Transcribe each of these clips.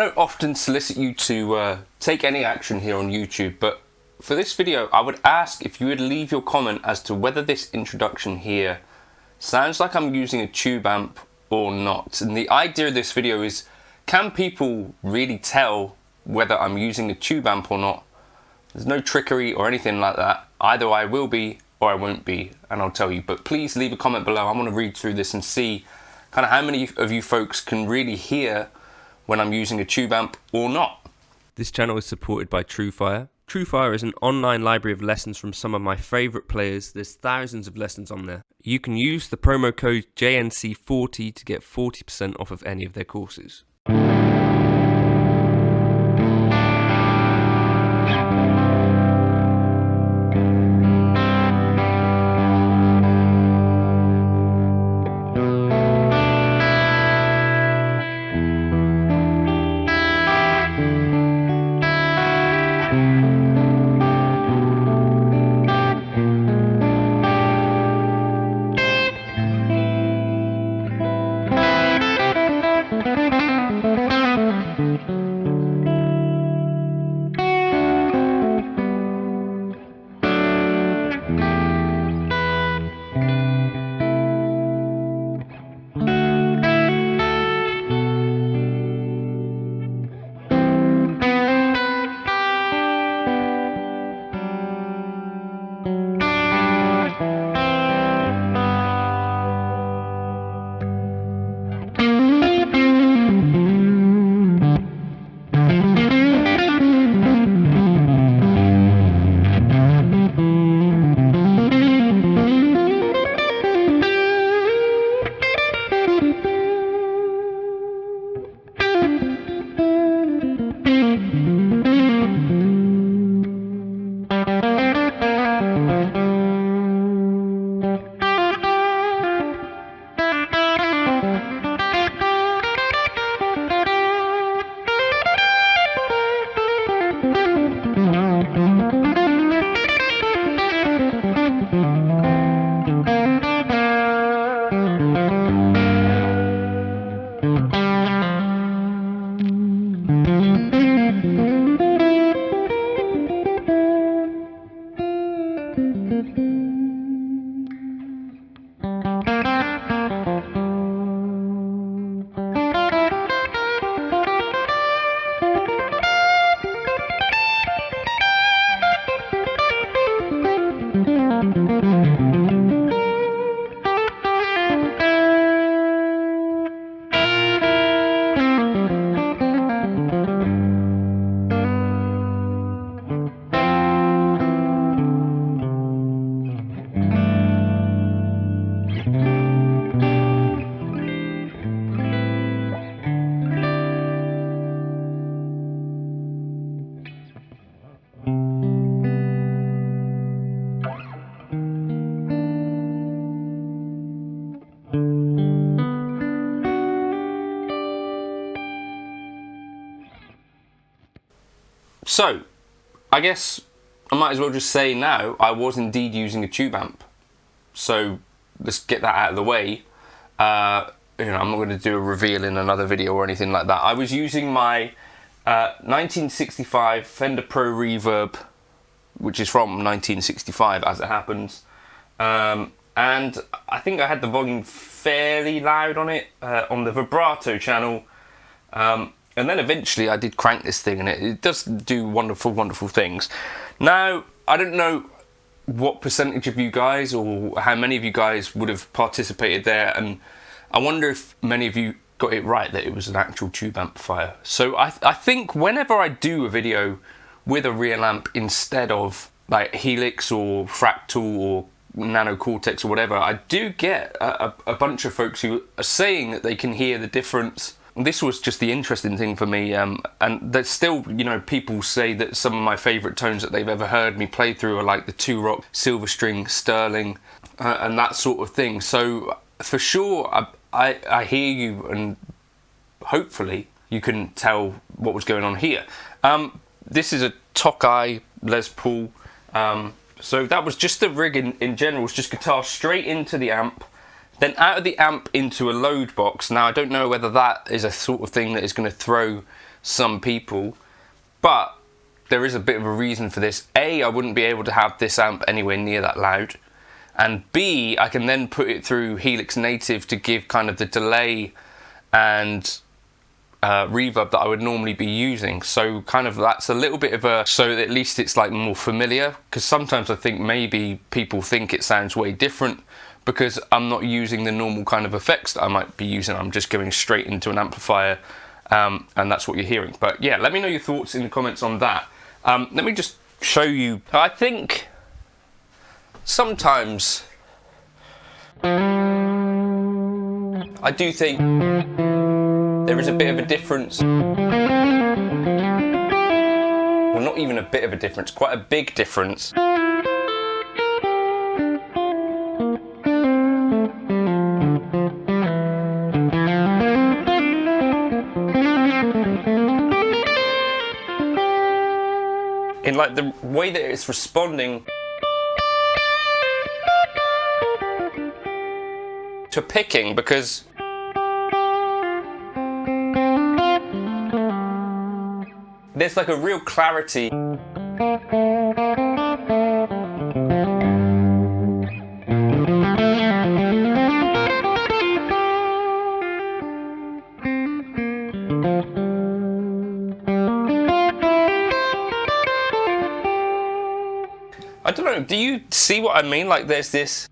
don't often solicit you to take any action here on YouTube, but for this video I would ask if you would leave your comment as to whether this introduction here sounds like I'm using a tube amp or not. And the idea of this video is, can people really tell whether I'm using a tube amp or not? There's no trickery or anything like that. Either I will be or I won't be, and I'll tell you. But please leave a comment below. I want to read through this and see kind of how many of you folks can really hear when I'm using a tube amp or not. This channel is supported by TrueFire. TrueFire is an online library of lessons from some of my favourite players. There's thousands of lessons on there. You can use the promo code JNC40 to get 40% off of any of their courses. So, I guess I might as well just say now I was indeed using a tube amp. So let's get that out of the way. I'm not going to do a reveal in another video or anything like that. I was using my 1965 Fender Pro Reverb, which is from 1965 as it happens. And I think I had the volume fairly loud on it, on the vibrato channel. And then eventually I did crank this thing, and it does do wonderful, wonderful things. Now, I don't know what percentage of you guys or how many of you guys would have participated there, and I wonder if many of you got it right that it was an actual tube amplifier. So I think whenever I do a video with a real amp instead of like Helix or Fractal or Nano Cortex or whatever, I do get a bunch of folks who are saying that they can hear the difference. This was just the interesting thing for me, and there's still, people say that some of my favourite tones that they've ever heard me play through are like the 2-rock, silver string, sterling, and that sort of thing. So for sure, I hear you, and hopefully you can tell what was going on here. This is a Tokai Les Paul, so that was just the rig in general. It's just guitar straight into the amp, then out of the amp into a load box. Now I don't know whether that is a sort of thing that is going to throw some people, but there is a bit of a reason for this. A, I wouldn't be able to have this amp anywhere near that loud, and B, I can then put it through Helix Native to give kind of the delay and reverb that I would normally be using. So kind of that's a little bit of a, so at least it's like more familiar, because sometimes I think maybe people think it sounds way different because I'm not using the normal kind of effects that I might be using. I'm just going straight into an amplifier, and that's what you're hearing. But yeah, let me know your thoughts in the comments on that. Let me just show you. I think sometimes I do think there is a bit of a difference. Well, not even a bit of a difference, quite a big difference. In like the way that it's responding to picking, because there's like a real clarity. I don't know, do you see what I mean? Like there's this.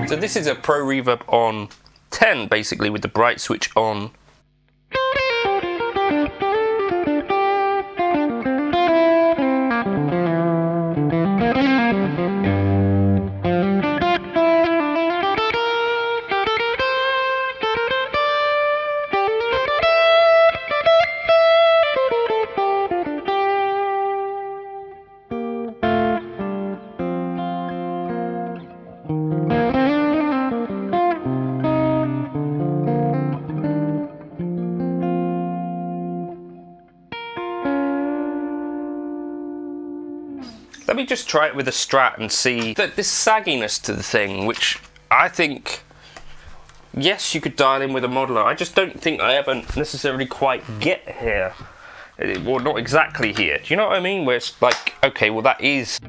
So this is a Pro Reverb on 10, basically, with the bright switch on. Let me just try it with a Strat and see that this sagginess to the thing, which I think, yes, you could dial in with a modeler. I just don't think I ever necessarily quite get here. Well, not exactly here. Do you know what I mean? Where it's like, okay, well that is.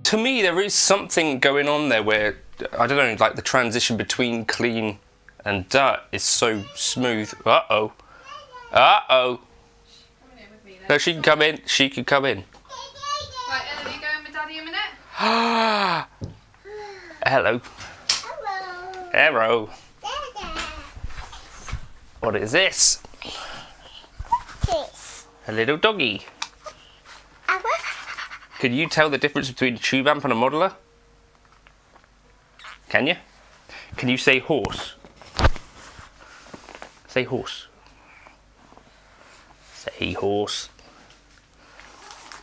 To me, there is something going on there where, I don't know, like the transition between clean and dirt is so smooth. Uh-oh. Uh-oh. No, she can come in. She can come in. Right, Ellen, are you going with Daddy a minute? Hello. Hello. Hello. Dada. What is this? This. A little doggy. Can you tell the difference between a tube amp and a modeler? Can you? Can you say horse? Say horse. Say horse.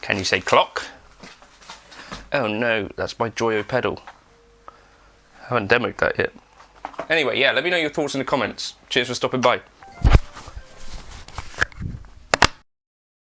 Can you say clock? Oh no, that's my Joyo pedal. I haven't demoed that yet. Anyway, yeah, let me know your thoughts in the comments. Cheers for stopping by.